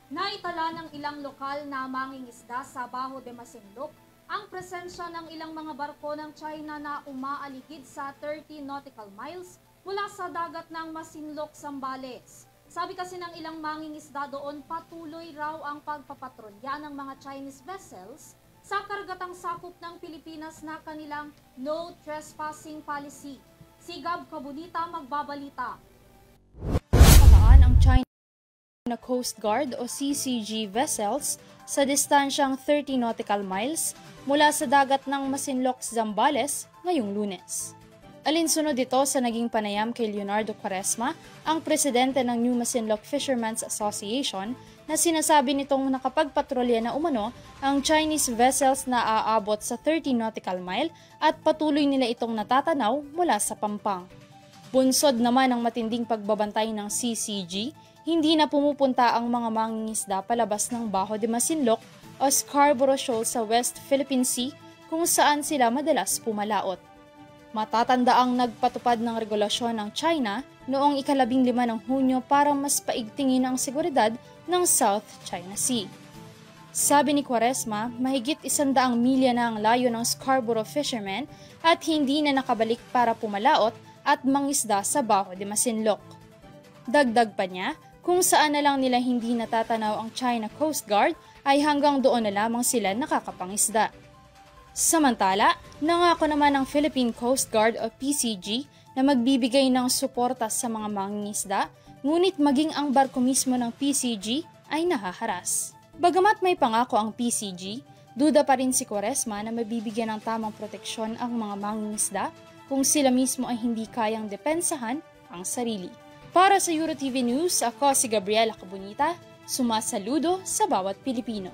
Naitala ng ilang lokal na mangingisda sa Bajo de Masinloc ang presensya ng ilang mga barko ng China na umaaligid sa 30 nautical miles mula sa dagat ng Masinloc, Zambales. Sabi kasi ng ilang mangingisda doon, patuloy raw ang pagpapatrolya ng mga Chinese vessels sa kargatang sakop ng Pilipinas na kanilang no trespassing policy. Si Gab Cabunita magbabalita. Ang China Coast Guard o CCG vessels sa distansyang 30 nautical miles mula sa dagat ng Masinloc, Zambales ngayong Lunes. Alinsunod ito sa naging panayam kay Leonardo Quaresma, ang presidente ng New Masinloc Fishermen's Association, na sinasabi nitong nakapagpatrolya na umano ang Chinese vessels na aabot sa 30 nautical mile at patuloy nila itong natatanaw mula sa Pampang. Bunsod naman ang matinding pagbabantay ng CCG, hindi na pumupunta ang mga mangingisda palabas ng Bajo de Masinloc o Scarborough Shoal sa West Philippine Sea kung saan sila madalas pumalaot. Matatanda ang nagpatupad ng regulasyon ng China noong 15 ng Hunyo para mas paigtingin ang seguridad ng South China Sea. Sabi ni Quaresma, mahigit 100 milya na ang layo ng Scarborough fishermen at hindi na nakabalik para pumalaot at mangisda sa Bajo de Masinloc. Dagdag pa niya, kung saan na lang nila hindi natatanaw ang China Coast Guard ay hanggang doon na lamang sila nakakapangisda. Samantala, nangako naman ang Philippine Coast Guard o PCG na magbibigay ng suporta sa mga mangingisda, ngunit maging ang barko mismo ng PCG ay nahaharas. Bagamat may pangako ang PCG, duda pa rin si Quaresma na mabibigyan ng tamang proteksyon ang mga mangingisda kung sila mismo ay hindi kayang depensahan ang sarili. Para sa EuroTV News, ako si Gabriela Cabunita, sumasaludo sa bawat Pilipino.